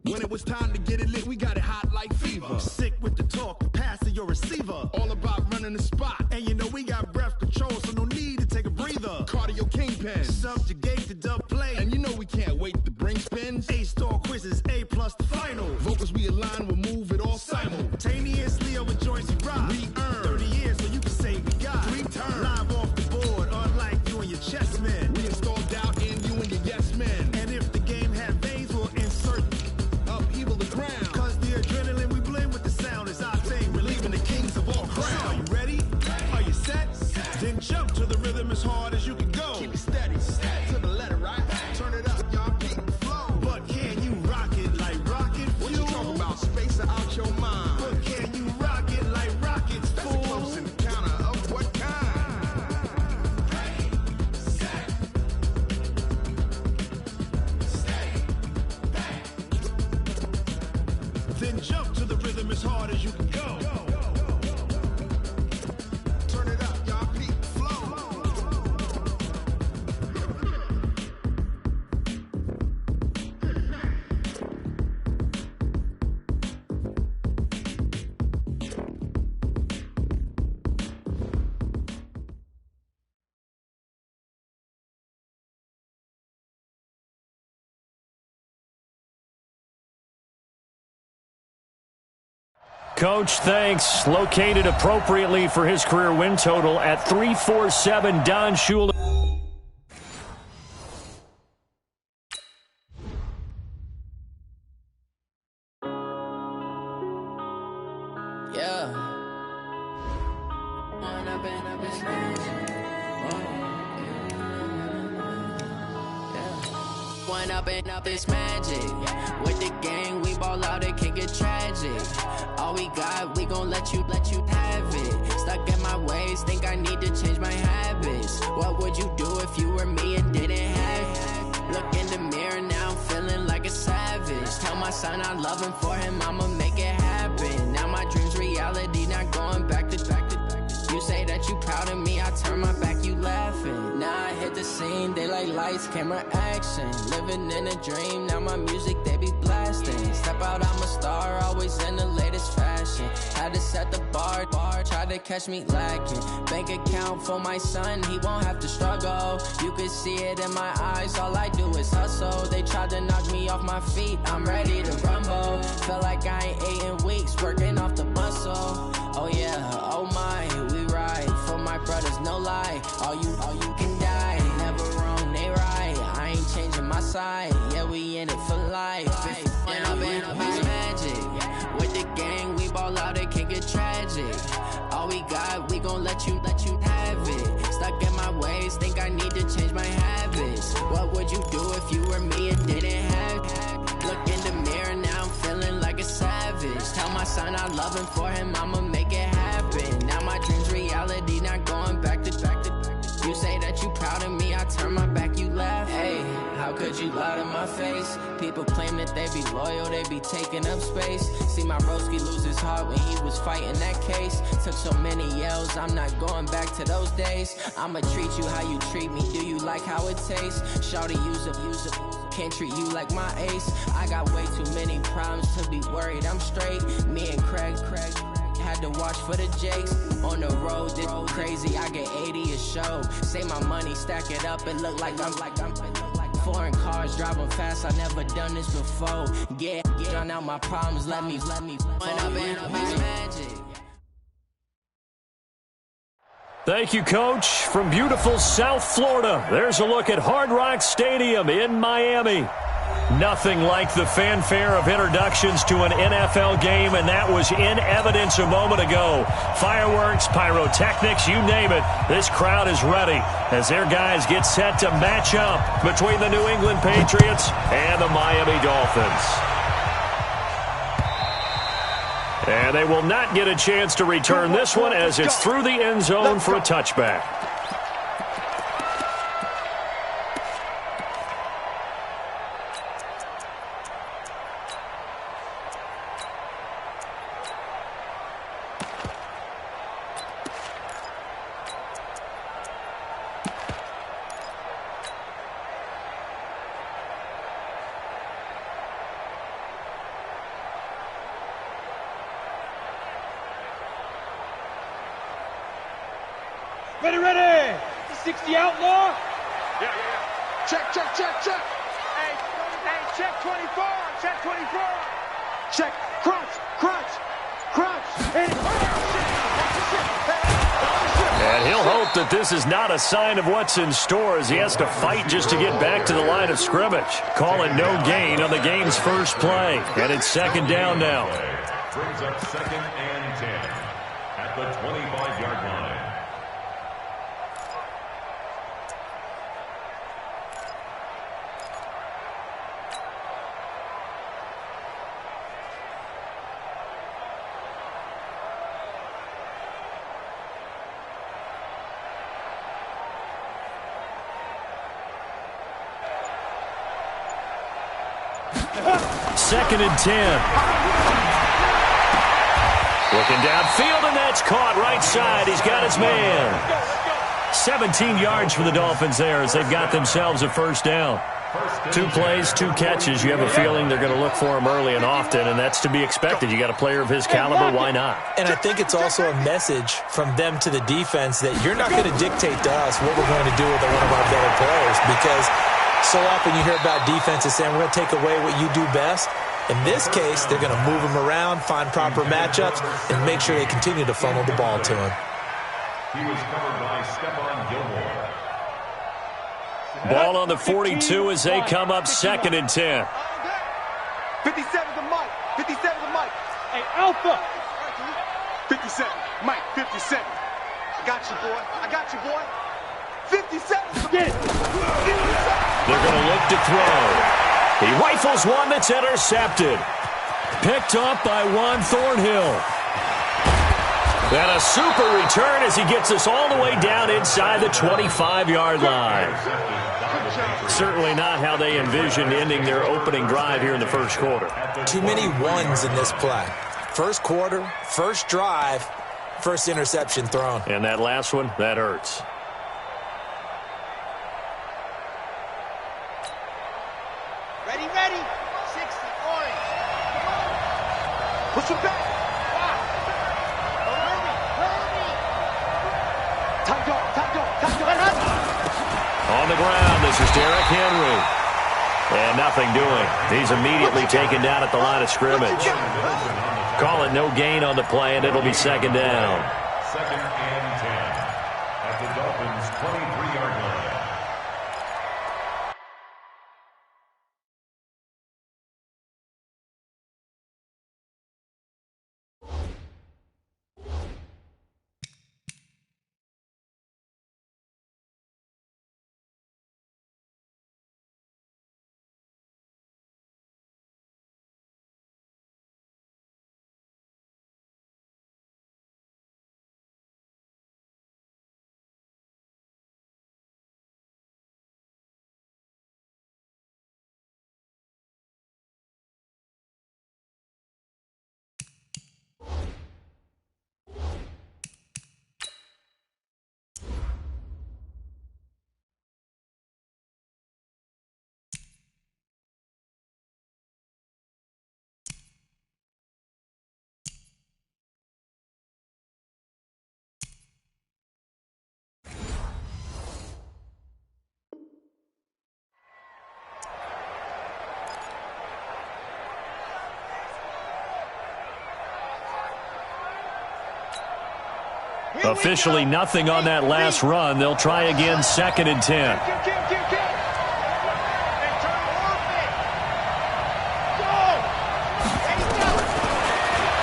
When it was time to get it lit, we got it hot like fever. Sick with the talk, pass to your receiver. All about running the spot. And you know we got breath control, so no need to take a breather. Cardio kingpin. Subjugate the dub play. And you know we can't wait to bring spins. A-star quizzes, A+ the final. Vocals we align, we'll move it all simultaneously over joints we rock. We earn 30 years so you can say we got 3 turns. Live off the board, unlike you and your chess men. We install doubt in you and your yes men. And if the game had veins, we'll insert upheaval the crown. Cause the adrenaline we blend with the sound is our thing, relieving the kings of all crowns. Are you ready? Are you set? Then jump to the rhythm as hard as you can go. Keep it steady, to the letter, right? Turn it up, y'all, keep the flow. But can you rock it like rocket fuel? What you talking about? Space out your mind. But can you rock it like rockets, That's fool? a close encounter of what kind? Ready, set, stay back. Then jump to the rhythm as hard as you can go. Turn it up, y'all, keep the flow. Coach, thanks. Located appropriately for his career win total at 347, Don Shula. Yeah. One up and up is magic. With the gang, we ball out, it can get tragic. All we got, we gon' let you have it. Stuck in my ways, think I need to change my habits. What would you do if you were me and didn't have it? Look in the mirror, now I'm feeling like a savage. Tell my son I love him, for him I'ma make it happen. Now my dream's reality, not going back to. You say that you proud of me, I turn my back, you laughing. Now I hit the scene, they like lights, camera, action. Living in a dream, now my music, they be blasting. Step out, I'm a star, always in the latest fashion. Had to set the bar, try to catch me lacking. Bank account for my son, he won't have to struggle. You can see it in my eyes, all I do is hustle. They tried to knock me off my feet, I'm ready to rumble. Felt like I ain't ate in weeks, working off the muscle. Oh yeah, oh my, we ride for my brothers, no lie. All you can die, never wrong, they right. I ain't changing my side, yeah, we in it for life. When up and up is magic. With the gang, we ball out, it can get tragic. All we got, we gon' let you have it. Stuck in my ways, think I need to change my habits. What would you do if you were me and didn't have it? Look in the mirror, now I'm feeling like a savage. Tell my son I love him, for him I'ma make it happen. Now my dream's reality, not going back to. You say that you proud of me, I turn my back, you laugh. Hey, how could you lie to my face? People claim that they be loyal, they be taking up space. See my broski lose his heart when he was fighting that case. Took so many yells, I'm not going back to those days. I'ma treat you how you treat me, do you like how it tastes? Shawty, use it. Can't treat you like my ace. I got way too many problems to be worried, I'm straight. Me and Craig had to watch for the Jakes. On the road, this crazy, I get 80 a show. Say my money, stack it up, it look like I'm foreign cars, driving fast, I never done this before. Get on out my problems, let me When up and up is magic. Thank you, Coach. From beautiful South Florida, there's a look at Hard Rock Stadium in Miami. Nothing like the fanfare of introductions to an NFL game, and that was in evidence a moment ago. Fireworks, pyrotechnics, you name it. This crowd is ready as their guys get set to match up between the New England Patriots and the Miami Dolphins. And they will not get a chance to return this one as it's through the end zone for a touchback. Ready, ready. 60 outlaw. Yeah. Check. Hey, check 24. Check 24. Check. Crunch. And he'll hope that this is not a sign of what's in store as he has to fight just to get back to the line of scrimmage. Calling no gain on the game's first play. And it's second down now. Brings up 2nd and 10 at the 25-yard line. Second and 10. Looking downfield, and that's caught right side. He's got his man. 17 yards for the Dolphins there as they've got themselves a first down. 2 plays, 2 catches. You have a feeling they're going to look for him early and often, and that's to be expected. You got a player of his caliber, why not? And I think it's also a message from them to the defense that you're not going to dictate to us what we're going to do with one of our better players, because so often you hear about defenses saying we're going to take away what you do best. In this case, they're going to move him around, find proper matchups, and make sure they continue to funnel the ball to him. He was covered by Stephon Gilmore. Ball on the 42 as they come up second and 10. 57 to Mike. Hey, Alpha. 57. Mike, 57. I got you, boy. 57. Get it. They're going to look to throw. He rifles one that's intercepted. Picked up by Juan Thornhill. And a super return as he gets us all the way down inside the 25-yard line. Certainly not how they envisioned ending their opening drive here in the first quarter. Too many ones in this play. First quarter, first drive, first interception thrown. And that last one, that hurts. Ready. 60 points. Push him back. On the ground, this is Derrick Henry. And nothing doing. He's immediately taken down at the line of scrimmage. Call it no gain on the play, and it'll be second down. 2nd and 10 at the Dolphins' 23-yard line. Officially nothing on that last run. They'll try again, second and 10.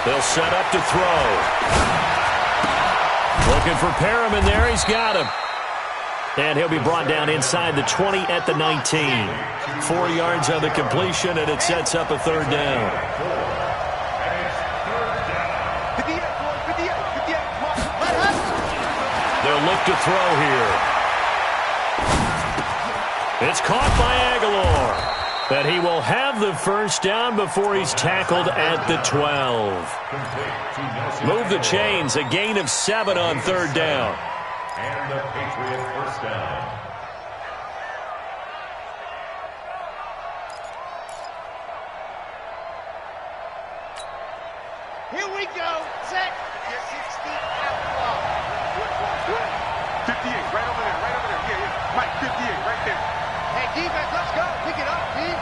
They'll set up to throw. Looking for Perriman there. He's got him. And he'll be brought down inside the 20 at the 19. 4 yards on the completion, and it sets up a third down. They'll look to throw here. It's caught by Aguilar. And he will have the first down before he's tackled at the 12. Move the chains, a gain of 7 on third down. And the Patriot first down. Here we go. Set. 60 outlaw. defense, let's go. Pick it up, team.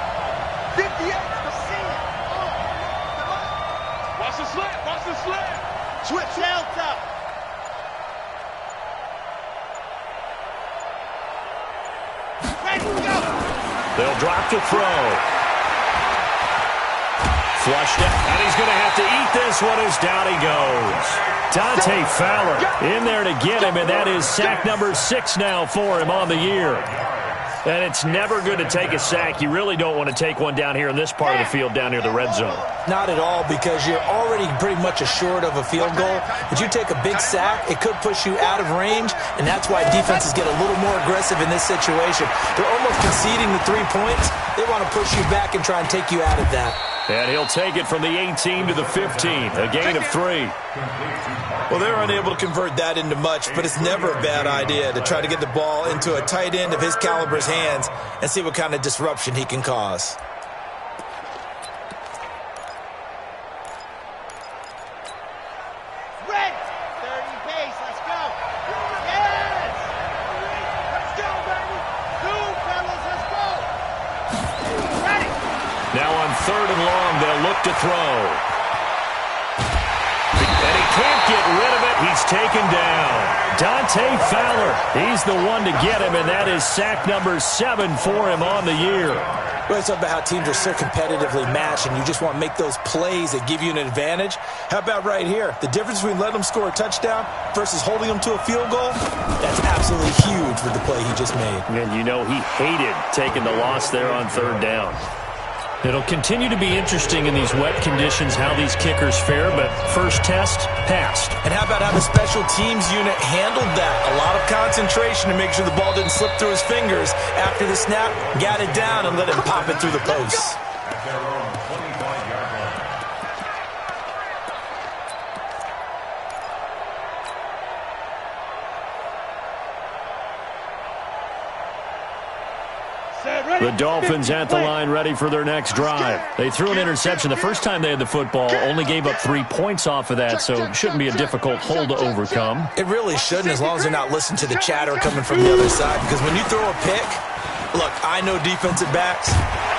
58, let's see it. Oh, come on. Watch the slant. Watch the slant. Switch Delta. Ready, go. They'll drop to throw. Flushed it, and he's going to have to eat this one as down he goes. Dante Fowler in there to get him, and that is sack number 6 now for him on the year. And it's never good to take a sack. You really don't want to take one down here in this part of the field down near the red zone. Not at all, because you're already pretty much assured of a field goal. But you take a big sack, it could push you out of range, and that's why defenses get a little more aggressive in this situation. They're almost conceding the 3 points. They want to push you back and try and take you out of that. And he'll take it from the 18 to the 15, a gain of 3. Well, they're unable to convert that into much, but it's never a bad idea to try to get the ball into a tight end of his caliber's hands and see what kind of disruption he can cause. Red. 30 pace, let's go. Yes. Let's go, baby. Two, fellas, let's go. Ready. Now on 3rd and long, they'll look to throw. And he can't get rid of it. He's taken down. Dante Fowler, he's the one to get him, and that is sack number 7 for him on the year. Well, it's about how teams are so competitively matched, and you just want to make those plays that give you an advantage. How about right here? The difference between letting them score a touchdown versus holding them to a field goal, that's absolutely huge with the play he just made. And you know he hated taking the loss there on 3rd down. It'll continue to be interesting in these wet conditions how these kickers fare, but first test, passed. And how about how the special teams unit handled that? A lot of concentration to make sure the ball didn't slip through his fingers. After the snap, got it down and let him pop it through the posts. At their own 25-yard line. The Dolphins at the line ready for their next drive. They threw an interception the first time they had the football, only gave up 3 points off of that, so it shouldn't be a difficult hole to overcome. It really shouldn't, as long as they're not listening to the chatter coming from the other side, because when you throw a pick, look, I know defensive backs,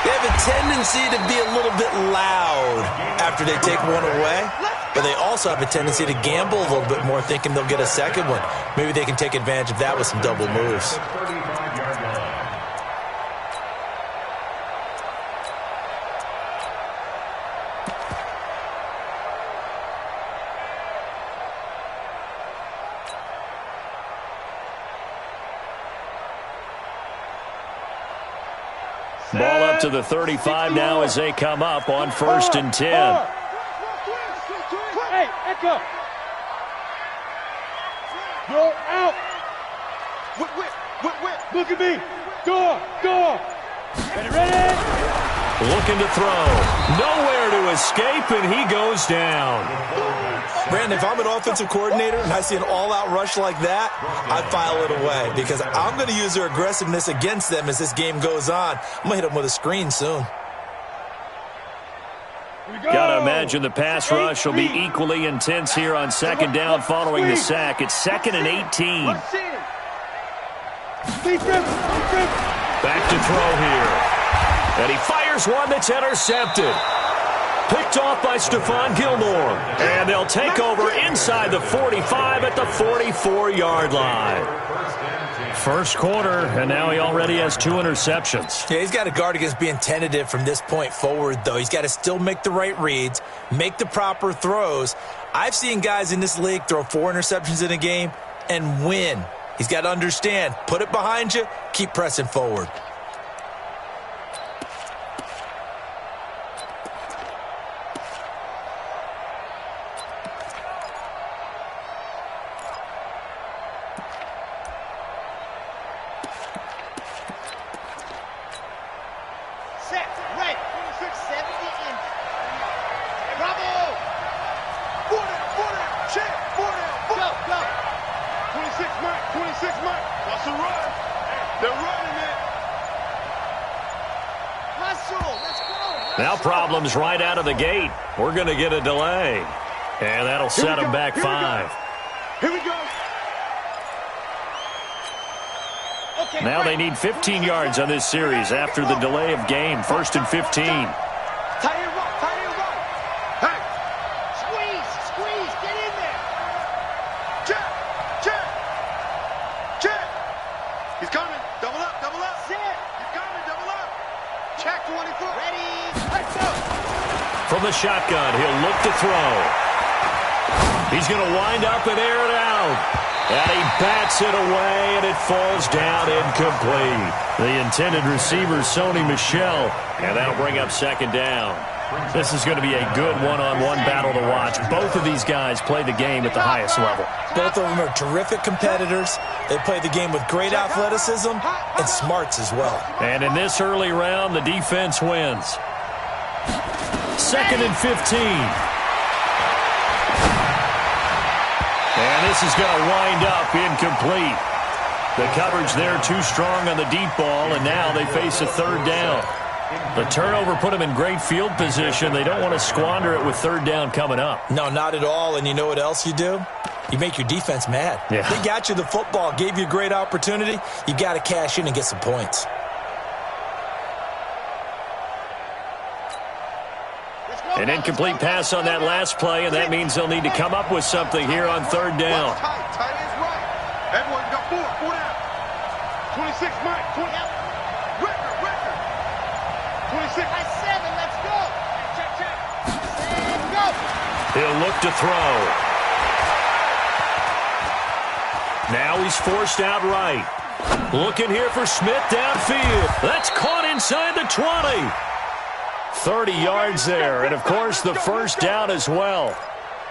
they have a tendency to be a little bit loud after they take one away, but they also have a tendency to gamble a little bit more, thinking they'll get a second one. Maybe they can take advantage of that with some double moves. 35-yard line. Ball up to the 35 now as they come up on 1st and 10. Hey, Echo. Go out. Whip. Look at me. Go. Ready. Looking to throw. Nowhere to escape, and he goes down. Brandon, if I'm an offensive coordinator and I see an all-out rush like that, I file it away because I'm going to use their aggressiveness against them as this game goes on. I'm going to hit them with a screen soon. Got to imagine the pass rush will be equally intense here on 2nd down following the sack. It's 2nd and 18. Back to throw here. And he fires one that's intercepted. Picked off by Stephon Gilmore. And they'll take over inside the 45 at the 44-yard line. First quarter, and now he already has 2 interceptions. Yeah, he's got to guard against being tentative from this point forward, though. He's got to still make the right reads, make the proper throws. I've seen guys in this league throw 4 interceptions in a game and win. He's got to understand, put it behind you, keep pressing forward. Now problems right out of the gate. We're going to get a delay. And that'll set them back 5. Here we go. Now they need 15 yards on this series after the delay of game. 1st and 15. Tight end run, tight end run. Hey. Squeeze, squeeze, get in there. Check, check, check. He's coming. Double up, double up. Sit. He's coming, double up. Check 24. Ready, let's go. From the shotgun, he'll look to throw. He's going to wind up and air it out. And he bats it away, and it falls down incomplete. The intended receiver, Sony Michel, and that'll bring up 2nd down. This is going to be a good one-on-one battle to watch. Both of these guys play the game at the highest level. Both of them are terrific competitors. They play the game with great athleticism and smarts as well. And in this early round, the defense wins. 2nd and 15. And this is going to wind up incomplete. The coverage there too strong on the deep ball, and now they face a 3rd down. The turnover put them in great field position. They don't want to squander it with 3rd down coming up. No, not at all. And you know what else you do? You make your defense mad. Yeah. They got you the football, gave you a great opportunity. You got to cash in and get some points. An incomplete pass on that last play, and that means they'll need to come up with something here on 3rd down. Tight ends right. Everyone got 4 down. 26, Mike. 20. Record. 26. That's 7, let's go. Check, check. And go. He'll look to throw. Now he's forced out right. Looking here for Smith downfield. That's caught inside the 20. 30 yards there, and of course the 1st down as well.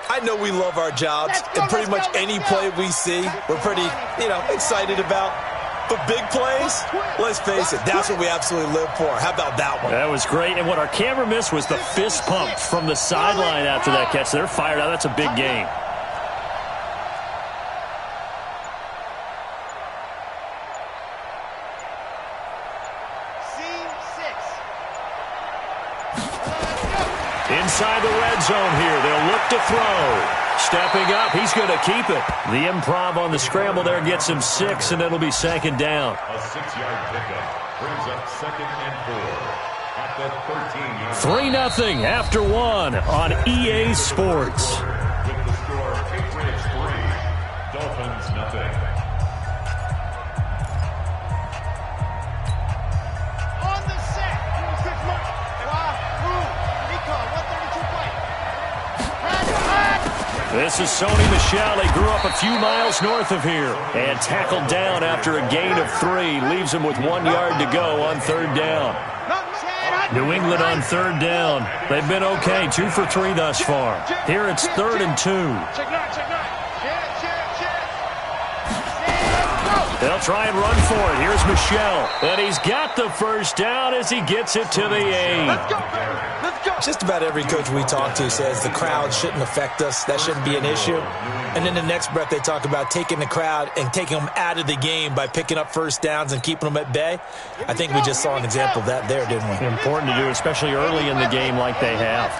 I know we love our jobs, and pretty much any play we see, we're pretty, excited about. But big plays, let's face it, that's what we absolutely live for. How about that one? That was great, and what our camera missed was the fist pump from the sideline after that catch. They're fired out. That's a big game. Inside the red zone here. They'll look to throw. Stepping up, he's going to keep it. The improv on the scramble there gets him 6, and it'll be 2nd down. A 6-yard pickup brings up 2nd and 4 at the 13-yard line. 3-0 after 1 on EA Sports. With the score, Patriots 3, Dolphins nothing. On the set. 26, Mike. Move. Recall, 132 play. This is Sony Michel. He grew up a few miles north of here and tackled down after a gain of 3. Leaves him with 1 yard to go on 3rd down. New England on 3rd down. They've been okay, 2 for 3 thus far. Here it's 3rd and 2. Check nine, check nine. They'll try and run for it. Here's Michel. And he's got the 1st down as he gets it to the 8. Let's go, baby. Let's go. Just about every coach we talk to says the crowd shouldn't affect us. That shouldn't be an issue. And then the next breath they talk about taking the crowd and taking them out of the game by picking up 1st downs and keeping them at bay. I think we just saw an example of that there, didn't we? Important to do, especially early in the game like they have.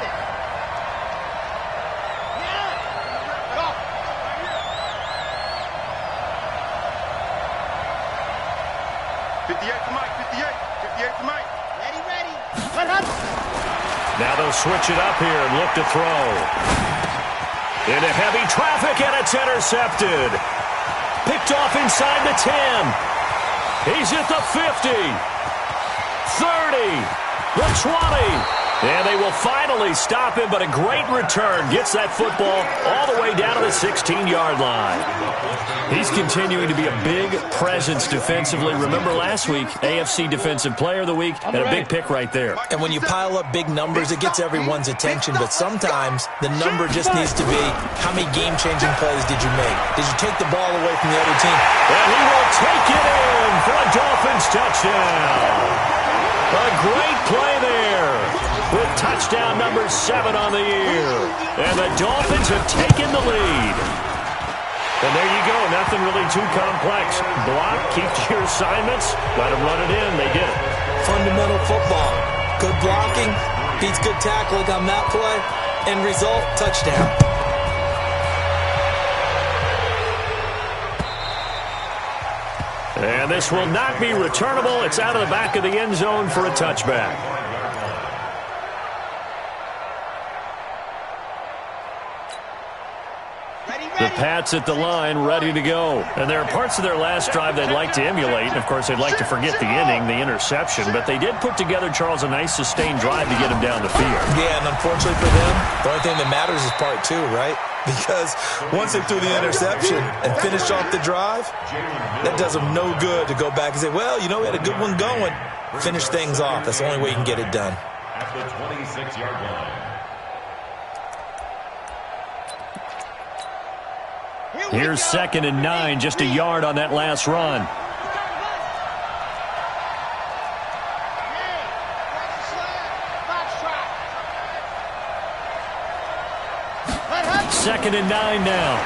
Now they'll switch it up here and look to throw. Into heavy traffic, and it's intercepted. Picked off inside the 10. He's at the 50. 30. The 20. And they will finally stop him, but a great return. Gets that football all the way down to the 16-yard line. He's continuing to be a big presence defensively. Remember last week, AFC Defensive Player of the Week, and a big pick right there. And when you pile up big numbers, it gets everyone's attention. But sometimes the number just needs to be, how many game-changing plays did you make? Did you take the ball away from the other team? And he will take it in for a Dolphins touchdown. A great play there with touchdown number 7 on the year. And the Dolphins have taken the lead. And there you go. Nothing really too complex. Block, keep to your assignments, let them run it in. They did it. Fundamental football. Good blocking beats good tackling on that play. End result, touchdown. And this will not be returnable. It's out of the back of the end zone for a touchback. The Pats at the line, ready to go. And there are parts of their last drive they'd like to emulate. And, of course, they'd like to forget the inning, the interception. But they did put together, Charles, a nice sustained drive to get him down the field. Yeah, and unfortunately for them, the only thing that matters is part two, right? Because once they threw the interception and finished off the drive, that does them no good to go back and say, well, you know, we had a good one going. Finish things off. That's the only way you can get it done. At the 26-yard line. Here's 2nd and 9, just a yard on that last run. Second and 9 now.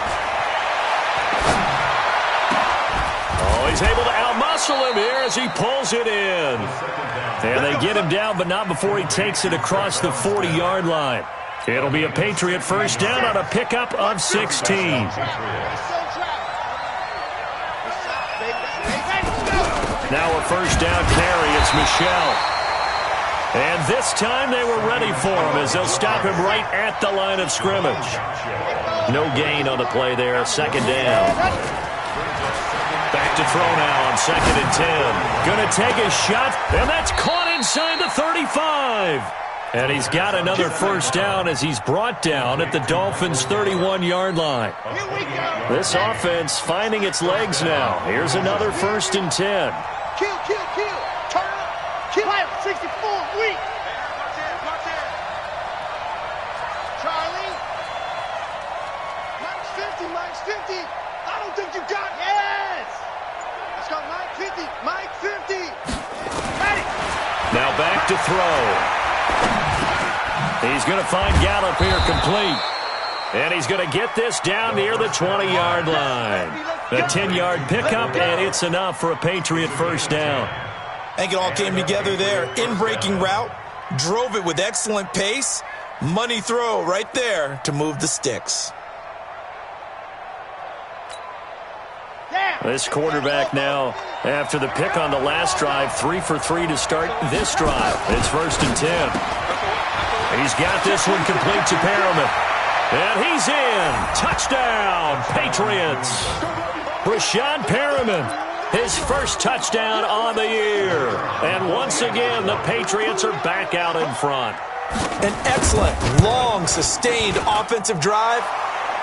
Oh, he's able to outmuscle him here as he pulls it in. And they get him down, but not before he takes it across the 40-yard line. It'll be a Patriot first down on a pickup of 16. Now a first down carry. It's Michelle. And this time they were ready for him as they'll stop him right at the line of scrimmage. No gain on the play there. Second down. Back to throw now on 2nd and 10. Going to take a shot, and that's caught inside the 35. And he's got another first down as he's brought down at the Dolphins' 31-yard line. This offense finding its legs now. Here's another 1st and 10. Kill. Turn up. Kill. 64. Weak. Charlie. Mike's 50. I don't think you got it. Yes. Let's go, Mike 50. Ready. Now back to throw. He's going to find Gallup here complete. And he's going to get this down near the 20-yard line. A 10-yard pickup, and it's enough for a Patriot first down. I think it all came together there. In-breaking route, drove it with excellent pace. Money throw right there to move the sticks. This quarterback now, after the pick on the last drive, 3 for 3 to start this drive. It's 1st and 10. He's got this one complete to Perriman. And he's in. Touchdown, Patriots. Rashad Perriman, his first touchdown on the year. And once again, the Patriots are back out in front. An excellent, long, sustained offensive drive.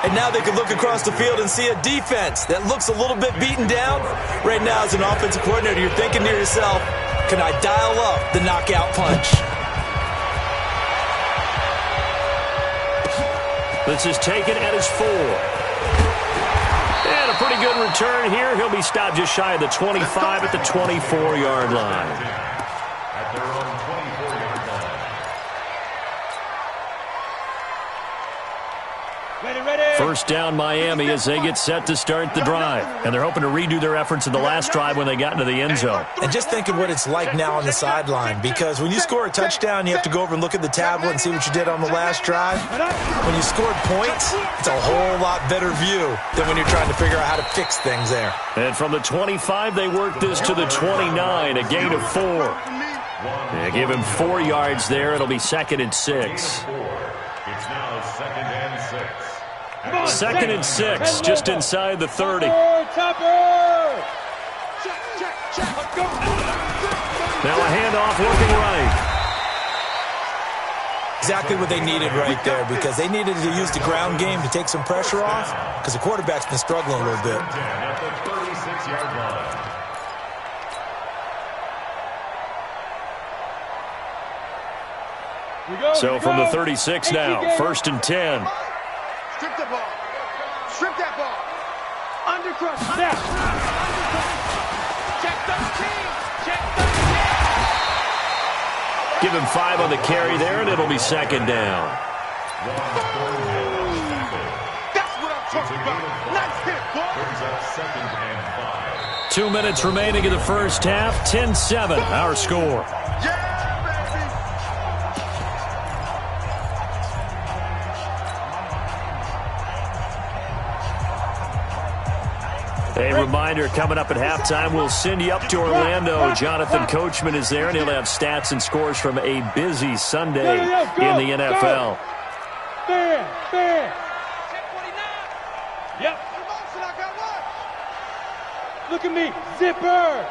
And now they can look across the field and see a defense that looks a little bit beaten down. Right now, as an offensive coordinator, you're thinking to yourself, can I dial up the knockout punch? This is taken at his 4. And a pretty good return here. He'll be stopped just shy of the 25 at the 24-yard line. At their own 24-yard line. First down Miami as they get set to start the drive. And they're hoping to redo their efforts in the last drive when they got into the end zone. And just think of what it's like now on the sideline, because when you score a touchdown, you have to go over and look at the tablet and see what you did on the last drive. When you scored points, it's a whole lot better view than when you're trying to figure out how to fix things there. And from the 25, they work this to the 29, a gain of 4. They give him 4 yards there. It'll be 2nd and 6. It's now 2nd and 6. 2nd and 6, just inside the 30. Now a handoff looking right. Exactly what they needed right there, because they needed to use the ground game to take some pressure off, because the quarterback's been struggling a little bit. At the 36-yard line. So from the 36 now, 1st and 10. Strip the ball. Strip that ball. Undercrush. Check 13. Check 13. Give him 5 on the carry there, and it'll be 2nd down. That's what I'm talking about. Nice hit, boy. Brings up 2nd and 5. 2 minutes remaining in the first half. 10-7, our score. A reminder, coming up at halftime, we'll send you up to Orlando. Jonathan Coachman is there, and he'll have stats and scores from a busy Sunday in the NFL. Fair. Yep. Look at me. Zipper.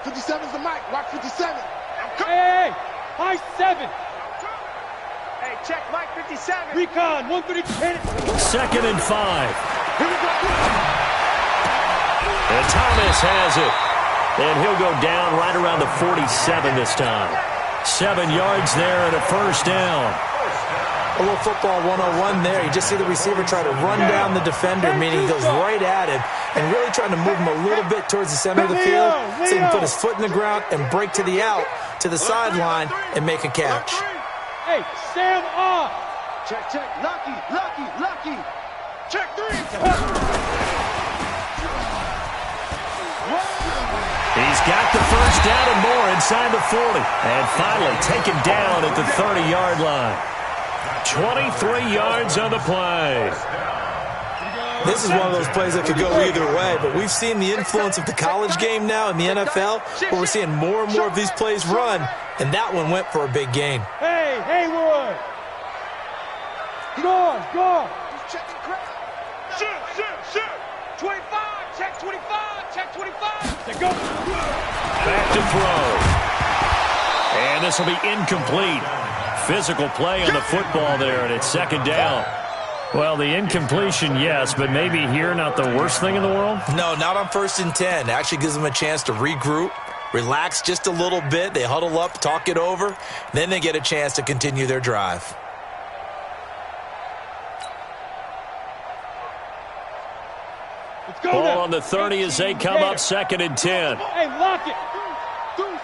57's the mic. Watch 57. Hey. High 7. Hey, check mic 57. Recon. 130. 2nd and 5. Here we go. And Thomas has it. And he'll go down right around the 47 this time. 7 yards there and a first down. A little football 101 there. You just see the receiver try to run down the defender, meaning he goes right at him and really trying to move him a little bit towards the center of the field so he can put his foot in the ground and break to the out, to the sideline, and make a catch. Hey, Sam off. Check. Lucky. Check 3. He's got the first down and more inside the 40. And finally taken down at the 30-yard line. 23 yards on the play. This is one of those plays that could go either way, but we've seen the influence of the college game now in the NFL, where we're seeing more and more of these plays run, and that one went for a big gain. Hey, Haywood. Go. Checking crowd. Shoot. 25. Check 25. Check 25. Let's go. Back to throw. And this will be incomplete. Physical play on the football there, and it's 2nd down. Well, the incompletion, yes, but maybe here not the worst thing in the world? No, not on 1st and 10. It actually gives them a chance to regroup, relax just a little bit. They huddle up, talk it over, then they get a chance to continue their drive. Let's go. Ball on the 30 as they come up 2nd and 10. Hey, lock it. Deuce.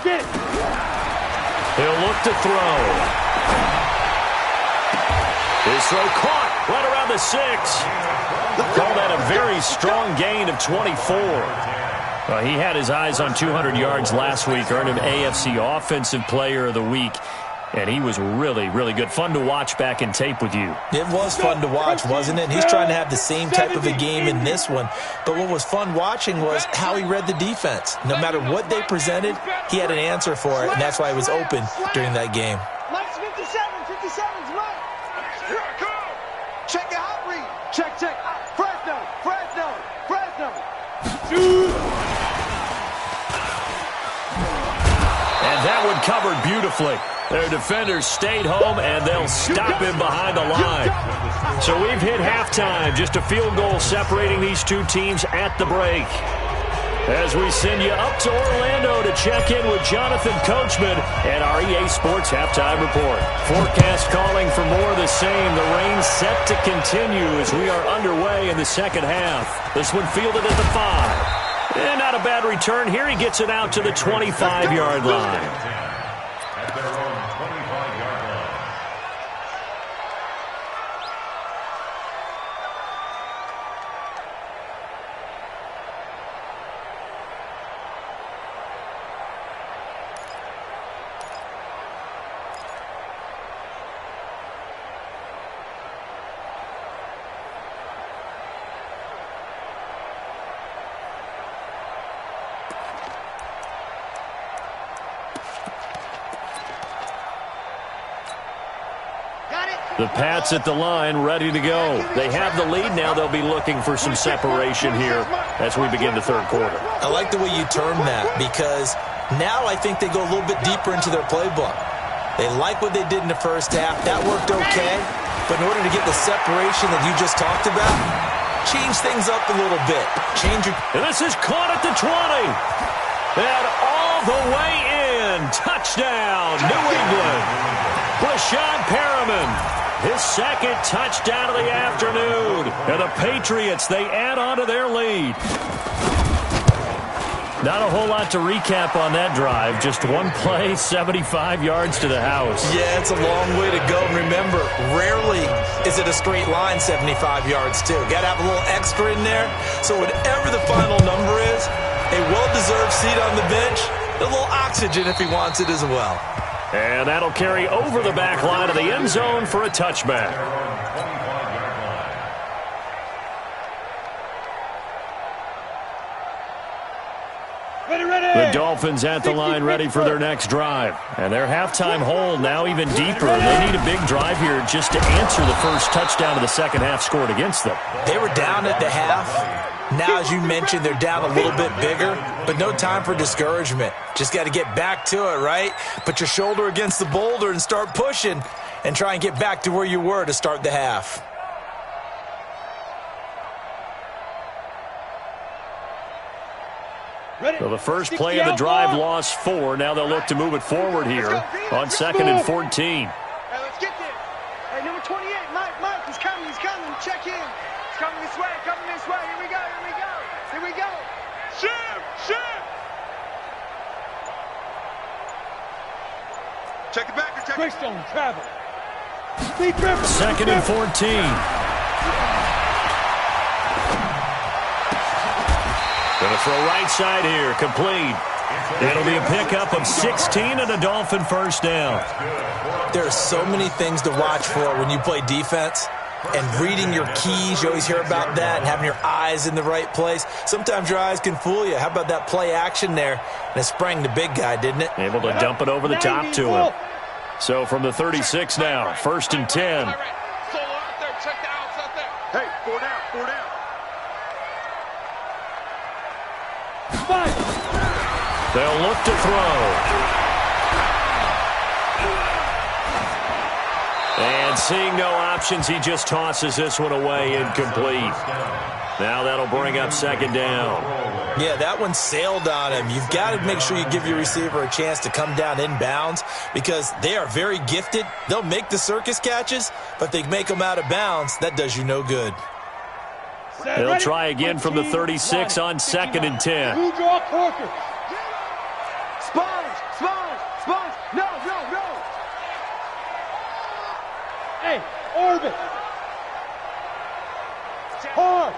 Get it. He'll look to throw. His throw caught right around the 6. Call that a very strong gain of 24. Well, he had his eyes on 200 yards last week, earned him AFC Offensive Player of the Week. And he was really, really good. Fun to watch back in tape with you. It was fun to watch, wasn't it? He's trying to have the same type of a game in this one. But what was fun watching was how he read the defense. No matter what they presented, he had an answer for it, and that's why he was open during that game. Lights 57's right. Here I come. Check your hot read. Check. Fresno. And that one covered beautifully. Their defenders stayed home, and they'll stop him behind the line. So we've hit halftime. Just a field goal separating these two teams at the break. As we send you up to Orlando to check in with Jonathan Coachman and our EA Sports Halftime Report. Forecast calling for more of the same. The rain set to continue as we are underway in the second half. This one fielded at the 5. And not a bad return here. He gets it out to the 25-yard line. At their own 25-yard line. The Pats at the line, ready to go. They have the lead. Now they'll be looking for some separation here as we begin the third quarter. I like the way you term that, because now I think they go a little bit deeper into their playbook. They like what they did in the first half. That worked okay. But in order to get the separation that you just talked about, change things up a little bit. And this is caught at the 20. And all the way in. Touchdown, New England. Brashad Perriman, his second touchdown of the afternoon. And the Patriots, they add on to their lead. Not a whole lot to recap on that drive. Just one play, 75 yards to the house. Yeah, it's a long way to go. And remember, rarely is it a straight line 75 yards, too. Got to have a little extra in there. So whatever the final number is, a well-deserved seat on the bench, a little oxygen if he wants it as well. And that'll carry over the back line of the end zone for a touchback. The Dolphins at the line ready for their next drive. And their halftime hole now even deeper. They need a big drive here just to answer the first touchdown of the second half scored against them. They were down at the half. Now, as you mentioned, they're down a little bit bigger, but no time for discouragement. Just got to get back to it, right? Put your shoulder against the boulder and start pushing and try and get back to where you were to start the half. So the first play of the drive lost 4. Now they'll look to move it forward here on 2nd and 14. Hey, let's get this. Hey, number 28, Mike, he's coming. Check in. He's coming this way. Here we go. Shoot. Check it back. Greystone travel. 2nd and 14. Going to throw right side here, complete. It'll be a pickup of 16 and a Dolphin first down. There are so many things to watch for when you play defense. And reading your keys, you always hear about that, and having your eyes in the right place. Sometimes your eyes can fool you. How about that play action there? And it sprang the big guy, didn't it? Able to dump it over the top to him. So from the 36 now, 1st and 10. Hey, 4 down. They'll look to throw. And seeing no options, he just tosses this one away, incomplete. Now that'll bring up 2nd down. Yeah, that one sailed on him. You've got to make sure you give your receiver a chance to come down inbounds because they are very gifted. They'll make the circus catches, but they make them out of bounds. That does you no good. They'll try again from the 36 on 2nd and 10. Who draw Corker? Sponge. No. Hey, orbit. Hard.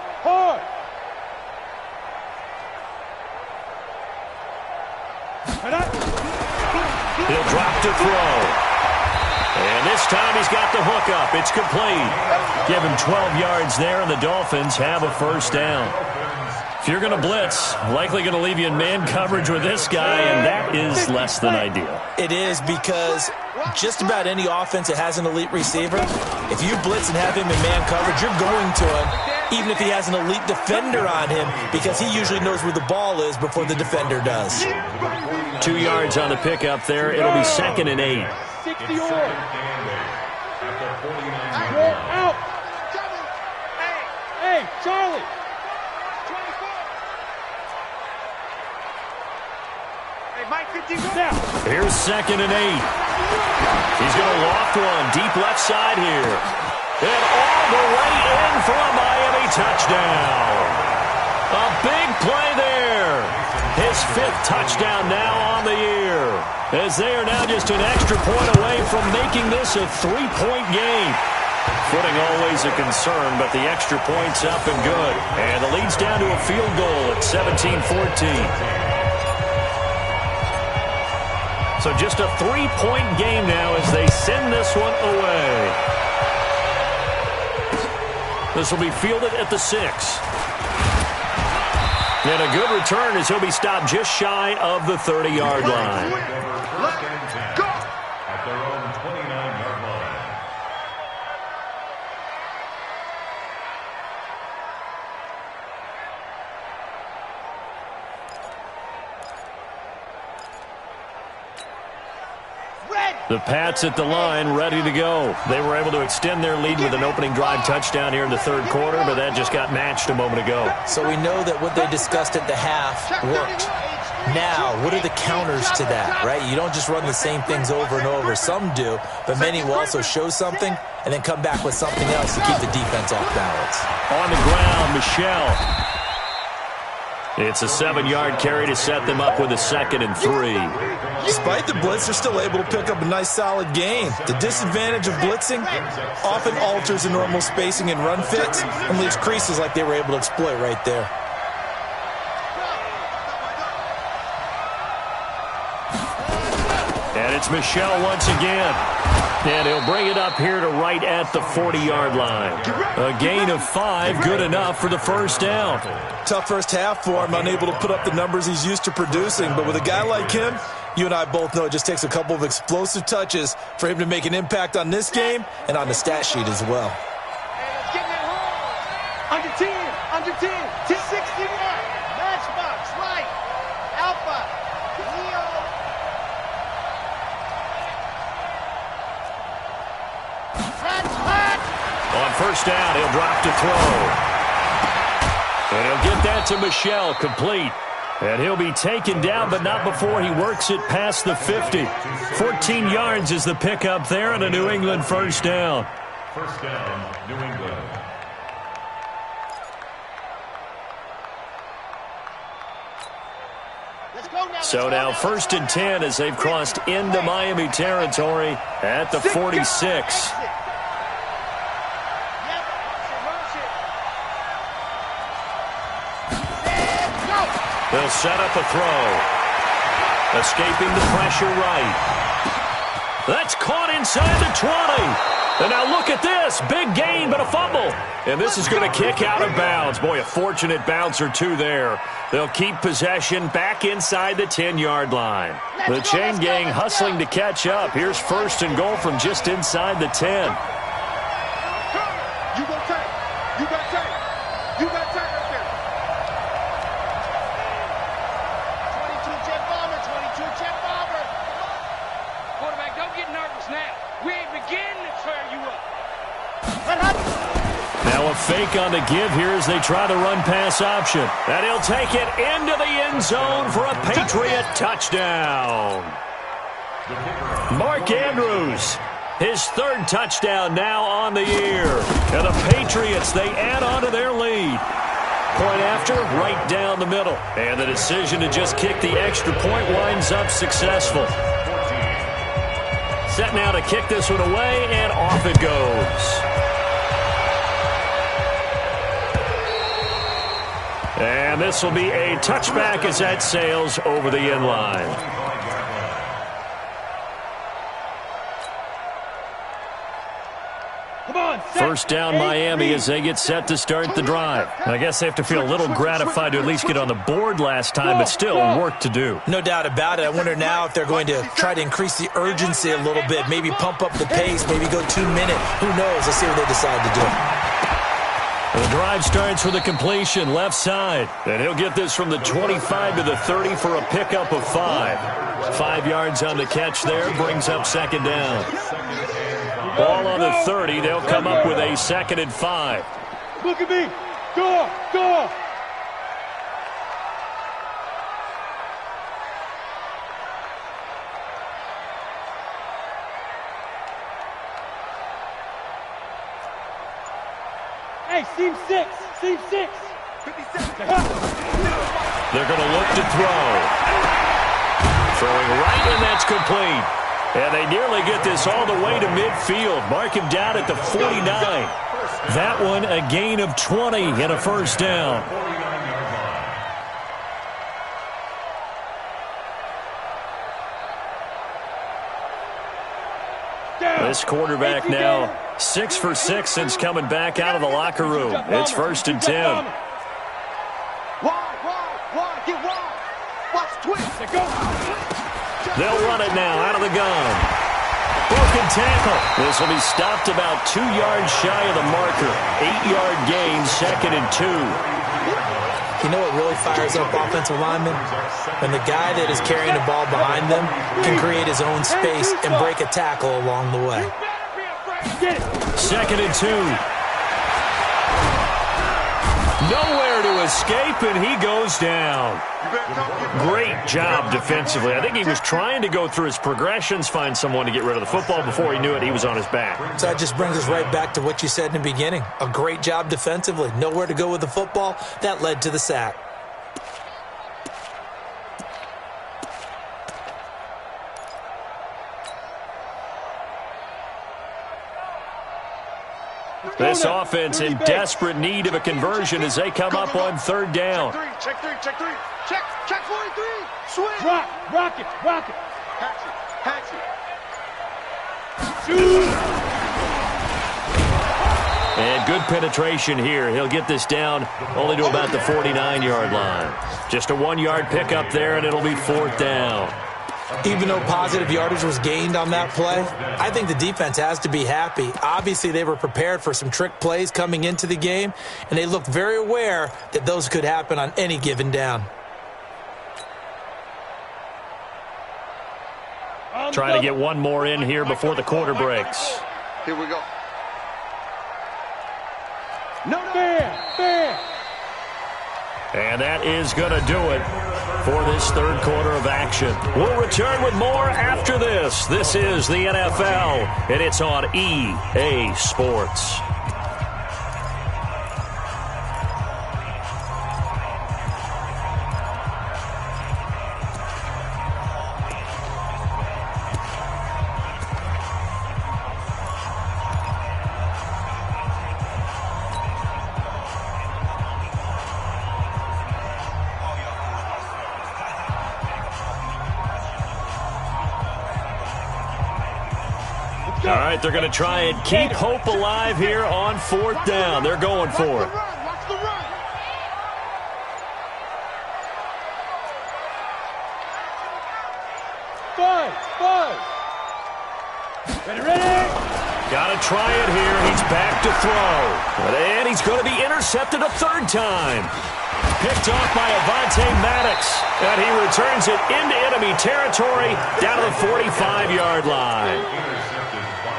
He'll drop to throw. And this time he's got the hook up. It's complete. Give him 12 yards there, and the Dolphins have a first down. If you're going to blitz, likely going to leave you in man coverage with this guy, and that is less than ideal. It is because just about any offense that has an elite receiver, if you blitz and have him in man coverage, you're going to him, even if he has an elite defender on him, because he usually knows where the ball is before the defender does. 2 yards on the pickup there. It'll be 2nd and 8. 60 You're out. Hey, Charlie. Here's 2nd and 8. He's going to loft one deep left side here. And all the way in for a Miami touchdown. A big play there. His 5th touchdown now on the year. As they are now just an extra point away from making this a 3-point game. Footing always a concern, but the extra point's up and good. And the lead's down to a field goal at 17-14. So just a 3-point game now as they send this one away. This will be fielded at the 6. And a good return as he'll be stopped just shy of the 30-yard line. Let's go! At their own 29-yard line. The Pats at the line, ready to go. They were able to extend their lead with an opening drive touchdown here in the 3rd quarter, but that just got matched a moment ago. So we know that what they discussed at the half worked. Now, what are the counters to that, right? You don't just run the same things over and over. Some do, but many will also show something and then come back with something else to keep the defense off balance. On the ground, Michelle. It's a 7-yard carry to set them up with a 2nd and 3. Despite the blitz, they're still able to pick up a nice solid gain. The disadvantage of blitzing often alters the normal spacing and run fits and leaves creases like they were able to exploit right there. And it's Michel once again. And he'll bring it up here to right at the 40-yard line. A gain of 5, good enough for the first down. Tough first half for him, unable to put up the numbers he's used to producing. But with a guy like him, you and I both know it just takes a couple of explosive touches for him to make an impact on this game and on the stat sheet as well. Under 10, under 10, 61, Matchbox, Light, Alpha, Leo. On first down, he'll drop to throw. And he'll get that to Michel, complete. And he'll be taken down, but not before he works it past the 50. 14 yards is the pickup there, and a New England first down. First down, New England. So now first and 10 as they've crossed into Miami territory at the 46. They'll set up a throw. Escaping the pressure right. That's caught inside the 20. And now look at this. Big gain, but a fumble. And this is going to kick out of bounds. Boy, a fortunate bounce or two there. They'll keep possession back inside the 10-yard line. The chain gang hustling to catch up. Here's first and goal from just inside the 10. You go take. You got take. You got take right there. 22 jet bomber, 22 jet bomber. Quarterback, don't get nervous now. We ain't beginning to tear you up. Now a fake on the give here as they try the run-pass option. And he'll take it into the end zone for a Patriot touchdown. Mark Andrews, his third touchdown now on the year. And the Patriots, they add on to their lead. Point after, right down the middle. And the decision to just kick the extra point winds up successful. Set now to kick this one away, and off it goes. And this will be a touchback as that sails over the end line. First down Miami as they get set to start the drive. I guess they have to feel a little gratified to at least get on the board last time, but still work to do. No doubt about it. I wonder now if they're going to try to increase the urgency a little bit, maybe pump up the pace, maybe go 2 minute. Who knows? Let's see what they decide to do. The drive starts with a completion left side. And he'll get this from the 25 to the 30 for a pickup of 5. 5 yards on the catch there, brings up second down. Ball on the 30. They'll come up with a 2nd and 5. Look at me. Go, go. Hey, seam 6. Seam 6. 57. They're going to look to throw. Throwing right, and that's complete. And they nearly get this all the way to midfield. Mark him down at the 49. That one a gain of 20 and a first down. This quarterback now 6 for 6 since coming back out of the locker room. It's first and 10. Wide, get wide. Watch twist. Go. They'll run it now out of the gun. Broken tackle. This will be stopped about 2 yards shy of the marker. 8-yard gain, 2nd and 2. You know what really fires up offensive linemen? When the guy that is carrying the ball behind them can create his own space and break a tackle along the way. 2nd and 2. Nowhere to escape, and he goes down. Great job defensively. I think he was trying to go through his progressions, find someone to get rid of the football. Before he knew it, he was on his back. So that just brings us right back to what you said in the beginning. A great job defensively. Nowhere to go with the football. That led to the sack. This offense in desperate need of a conversion as they come up on 3rd down. Check 3. Check 43. Swing. Rock it. Patch it. And good penetration here. He'll get this down only to about the 49-yard line. Just a 1-yard pickup there, and it'll be 4th down. Even though positive yardage was gained on that play, I think the defense has to be happy. Obviously, they were prepared for some trick plays coming into the game, and they looked very aware that those could happen on any given down. Trying to get one more in here before the quarter breaks. Here we go. No. And that is going to do it for this third quarter of action. We'll return with more after this. This is the NFL, and it's on EA Sports. All right, they're going to try and keep hope alive here on 4th down. They're going for it. Watch the run. Five. Ready. Got to try it here. He's back to throw. And he's going to be intercepted a 3rd time. Picked off by Avonte Maddox. And he returns it into enemy territory down to the 45-yard line.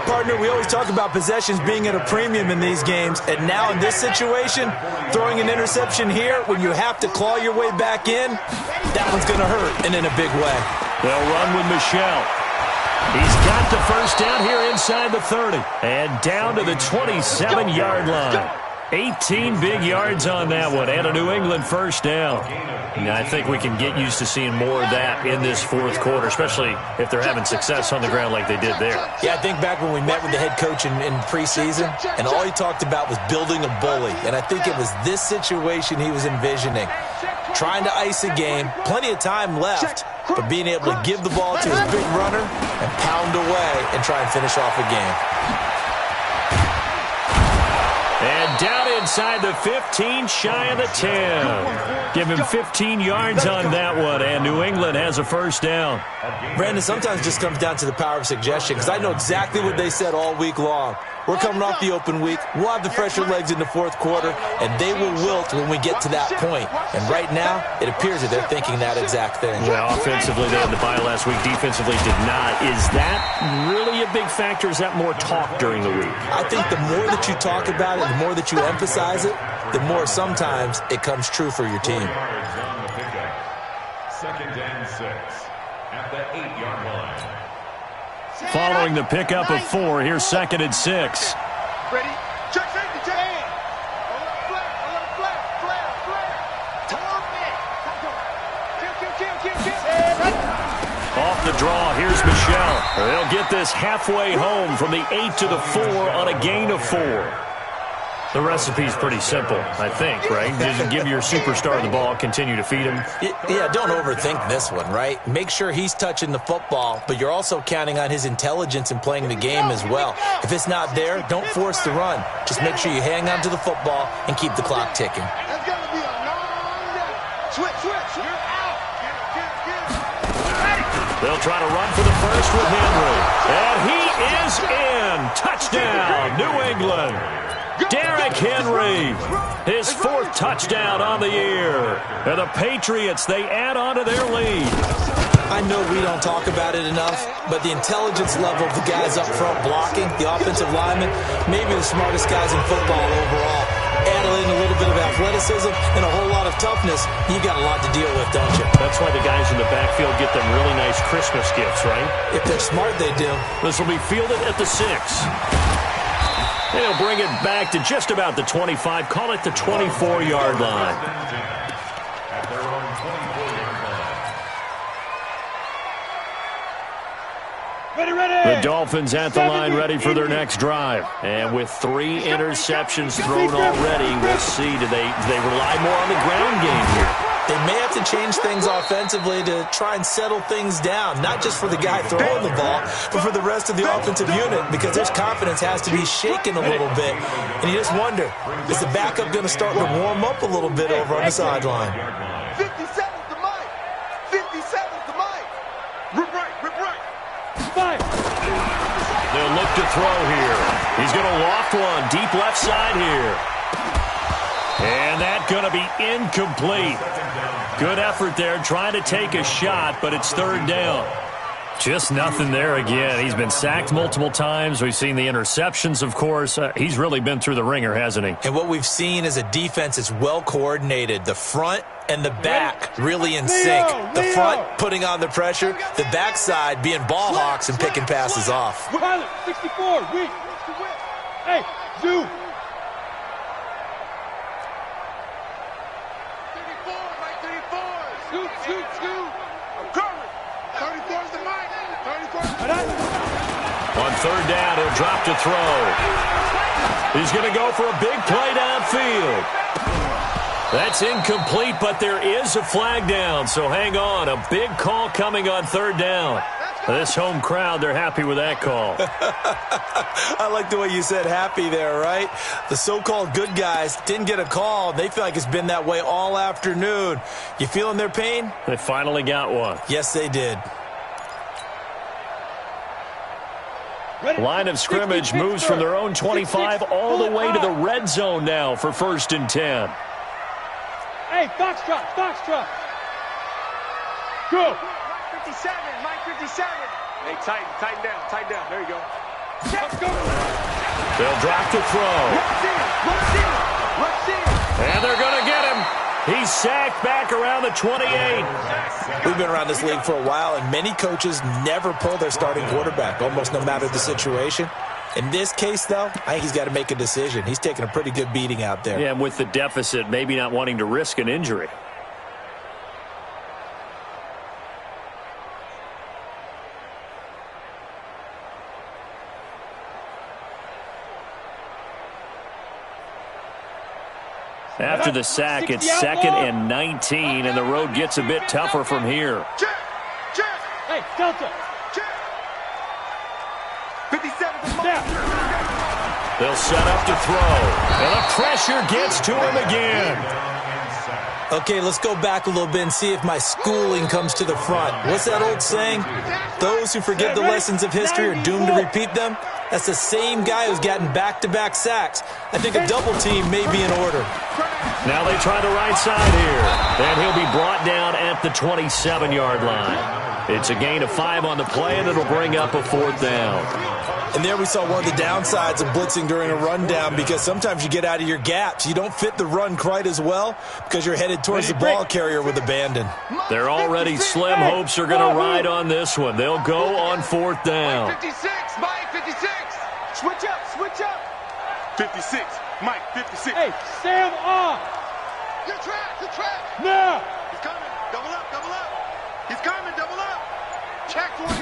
Partner, we always talk about possessions being at a premium in these games, and now in this situation, throwing an interception here when you have to claw your way back in, that one's going to hurt, and in a big way. They'll run with Michelle. He's got the first down here inside the 30, and down to the 27-yard line. 18 big yards on that one, and a New England first down. And I think we can get used to seeing more of that in this 4th quarter, especially if they're having success on the ground like they did there. Yeah, I think back when we met with the head coach in preseason, and all he talked about was building a bully. And I think it was this situation he was envisioning. Trying to ice a game, plenty of time left, but being able to give the ball to his big runner and pound away and try and finish off a game. And down inside the 15, shy of the 10. Give him 15 yards on that one, and New England has a first down. Brandon, sometimes it just comes down to the power of suggestion, because I know exactly what they said all week long. We're coming off the open week. We'll have the fresher legs in the 4th quarter, and they will wilt when we get to that point. And right now, it appears that they're thinking that exact thing. Well, offensively, they had the bye last week. Defensively, did not. Is that really a big factor? Is that more talk during the week? I think the more that you talk about it, the more that you emphasize it, the more sometimes it comes true for your team. 2nd and 6 at the 8-yard line. Following the pickup of 4, here's 2nd and 6. Ready? Check safety, check. A little flat. Off the draw, here's Michelle. They'll get this halfway home from the 8 to the 4 on a gain of 4. The recipe's pretty simple, I think, right? Just give your superstar the ball, continue to feed him. Yeah, don't overthink this one, right? Make sure he's touching the football, but you're also counting on his intelligence in playing the game as well. If it's not there, don't force the run. Just make sure you hang on to the football and keep the clock ticking. That's going to be a long day. Switch. You're out. They'll try to run for the first with Henry. And he is in. Touchdown, New England. Derrick Henry, his 4th touchdown on the year. And the Patriots, they add on to their lead. I know we don't talk about it enough, but the intelligence level of the guys up front blocking, the offensive linemen, maybe the smartest guys in football overall. Add in a little bit of athleticism and a whole lot of toughness, you got a lot to deal with, don't you? That's why the guys in the backfield get them really nice Christmas gifts, right? If they're smart, they do. This will be fielded at the 6. They'll bring it back to just about the 25. Call it the 24-yard line. At their own 24-yard line. Ready. The Dolphins at the line, ready for their next drive. And with 3 interceptions thrown already, we'll see. Do they rely more on the ground game here? They may have to change things offensively to try and settle things down, not just for the guy throwing the ball, but for the rest of the offensive unit, because their confidence has to be shaken a little bit. And you just wonder, is the backup going to start to warm up a little bit over on the sideline? 57's the mic. 57's the mic. Rip right, rip right. Fire. They'll look to throw here. He's going to loft one deep left side here. And that's going to be incomplete. Good effort there trying to take a shot, but it's third down. Just nothing there again. He's been sacked multiple times. We've seen the interceptions, of course. He's really been through the ringer, hasn't he? And what we've seen is a defense that's well coordinated. The front and the back really in sync. The front putting on the pressure, the backside being ball hawks and picking passes off. Pilot, 64, weak. Hey, Zoo. 34, Mike, 34. Scoot, scoot, scoot. I'm coming. 34's the mic. 34's the mic. On third down, he'll drop to throw. He's going to go for a big play downfield. That's incomplete, but there is a flag down, so hang on. A big call coming on third down. This home crowd, they're happy with that call. I like the way you said happy there, right? The so-called good guys didn't get a call. They feel like it's been that way all afternoon. You feeling their pain? They finally got one. Yes, they did. Line of scrimmage moves from their own 25 all the way to the red zone now for 1st and 10. Hey, Foxtrot, Foxtrot. Go. 57, Mike 57. Hey, tighten down. There you go. Let's go. They'll drop to throw. Rush in. And they're going to get him. He's sacked back around the 28. We've been around this league for a while, and many coaches never pull their starting quarterback, almost no matter the situation. In this case, though, I think he's got to make a decision. He's taking a pretty good beating out there. Yeah, and with the deficit, maybe not wanting to risk an injury. After the sack, it's 2nd and 19, and the road gets a bit tougher from here. Check. Hey, Delta. 57 is Mike. They'll set up to throw, and the pressure gets to him again. Okay, let's go back a little bit and see if my schooling comes to the front. What's that old saying? Those who forget the lessons of history are doomed to repeat them. That's the same guy who's gotten back-to-back sacks. I think a double team may be in order. Now they try the right side here, and he'll be brought down at the 27-yard line. It's a gain of 5 on the play, and it'll bring up a 4th down. And there we saw one of the downsides of blitzing during a rundown, because sometimes you get out of your gaps. You don't fit the run quite as well because you're headed towards the ball carrier with abandon. They're already slim. Hopes are going to ride on this one. They'll go on 4th down. Mike 56, Mike 56. Switch up. 56, Mike 56. Hey, Sam off. You're trapped. No. He's coming. Double up. He's coming. Double up. Check 20.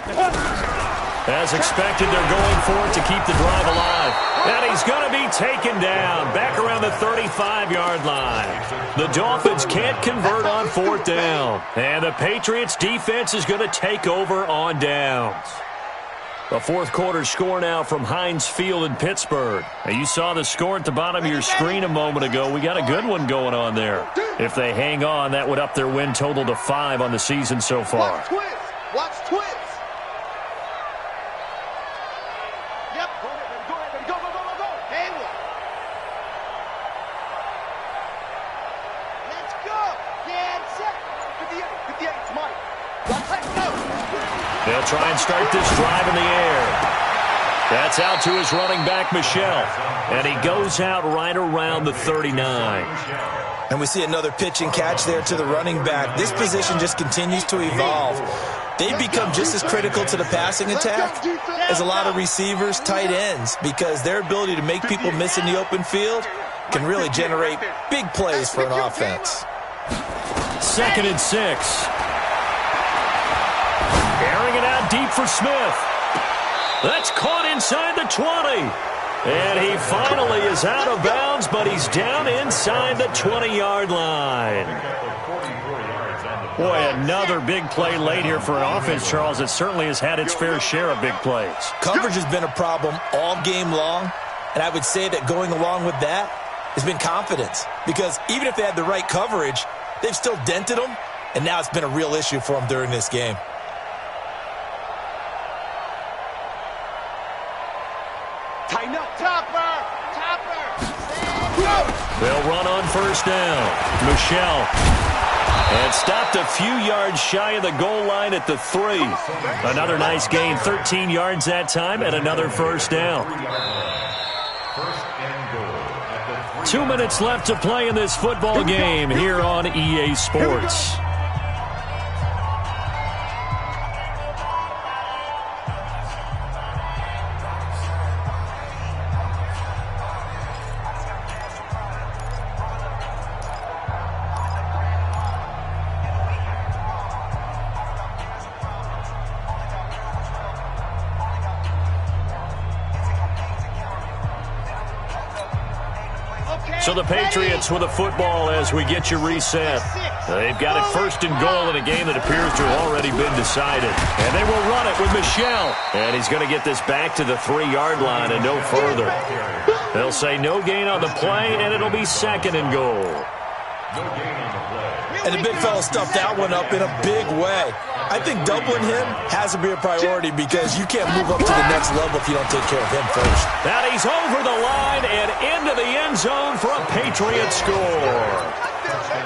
As expected, they're going for it to keep the drive alive. And he's going to be taken down back around the 35-yard line. The Dolphins can't convert on 4th down. And the Patriots defense is going to take over on downs. A 4th quarter score now from Heinz Field in Pittsburgh. Now, you saw the score at the bottom of your screen a moment ago. We got a good one going on there. If they hang on, that would up their win total to 5 on the season so far. Watch twist. Yep. Go. Hayward. Let's go. Get set. 58, Mike. Let's go. They'll try and start this drive in the air. That's out to his running back, Michelle. And he goes out right around the 39. And we see another pitch and catch there to the running back. This position just continues to evolve. They've become just as critical to the passing attack as a lot of receivers, tight ends, because their ability to make people miss in the open field can really generate big plays for an offense. 2nd and 6. Airing it out deep for Smith. That's caught inside the 20. And he finally is out of bounds, but he's down inside the 20-yard line. Boy, another big play late here for an offense, Charles, that certainly has had its fair share of big plays. Coverage has been a problem all game long, and I would say that going along with that has been confidence. Because even if they had the right coverage, they've still dented them, and now it's been a real issue for them during this game. Tighten up. Topper! Go! They'll run on first down. Michelle. And stopped a few yards shy of the goal line at the 3. Another nice gain, 13 yards that time, and another first down. 2 minutes left to play in this football game here on EA Sports. So the Patriots with a football as we get you reset. They've got it first and goal in a game that appears to have already been decided. And they will run it with Michelle. And he's going to get this back to the 3-yard line and no further. They'll say no gain on the play, and it'll be second and goal. And the big fella stuffed that one up in a big way. I think doubling him has to be a priority because you can't move up to the next level if you don't take care of him first. Now he's over the line and into the end zone for a Patriot score.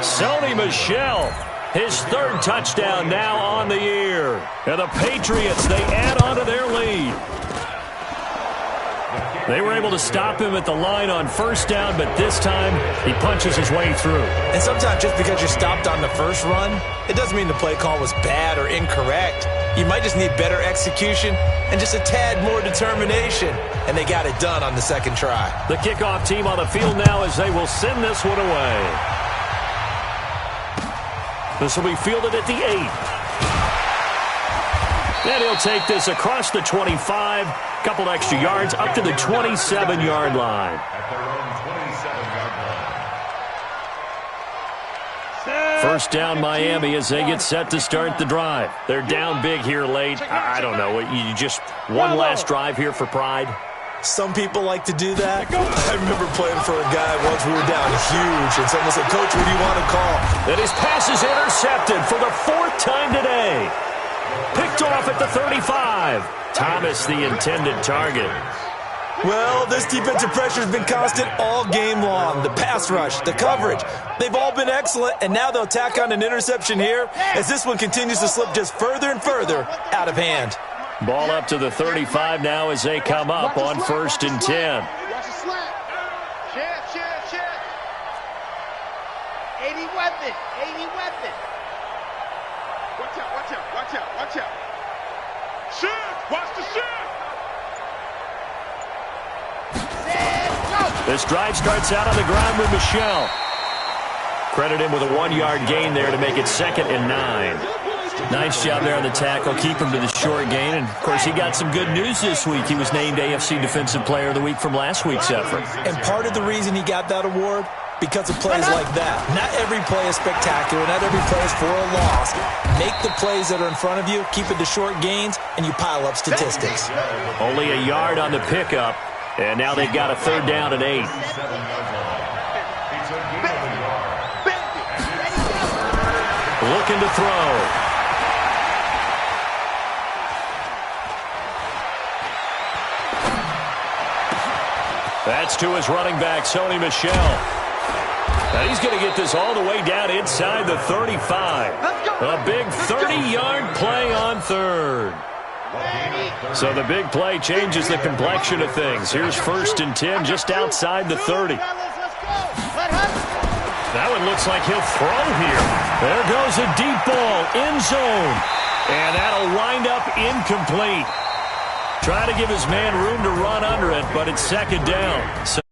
Sony Michel, his 3rd touchdown now on the year. And the Patriots, they add on to their lead. They were able to stop him at the line on first down, but this time he punches his way through. And sometimes just because you're stopped on the first run, it doesn't mean the play call was bad or incorrect. You might just need better execution and just a tad more determination. And they got it done on the second try. The kickoff team on the field now as they will send this one away. This will be fielded at the 8. And he'll take this across the 25, couple extra yards, up to the 27-yard line. First down Miami as they get set to start the drive. They're down big here late. I don't know. You just one last drive here for pride? Some people like to do that. I remember playing for a guy once we were down huge, and someone said, "Coach, what do you want to call?" And his pass is intercepted for the 4th time today. Picked off at the 35. Thomas, the intended target. Well, this defensive pressure has been constant all game long. The pass rush, the coverage, they've all been excellent, and now they'll tack on an interception here as this one continues to slip just further and further out of hand. Ball up to the 35 now as they come up on 1st and 10. Watch the slap. Shift. 80 weapon. Watch out. Shift. Watch the shift. This drive starts out on the ground with Michelle. Credit him with a 1-yard gain there to make it 2nd and 9. Nice job there on the tackle. Keep him to the short gain. And, of course, he got some good news this week. He was named AFC Defensive Player of the Week from last week's effort. And part of the reason he got that award, because of plays like that. Not every play is spectacular. Not every play is for a loss. Make the plays that are in front of you, keep it to short gains, and you pile up statistics. Only a yard on the pickup. And now they've got a 3rd down and 8. Looking to throw. That's to his running back, Sony Michel. And he's going to get this all the way down inside the 35. A big 30-yard play on 3rd. So the big play changes the complexion of things. Here's 1st and 10 just outside the 30. That one looks like he'll throw here. There goes a deep ball, end zone. And that'll wind up incomplete. Trying to give his man room to run under it, but it's 2nd down. So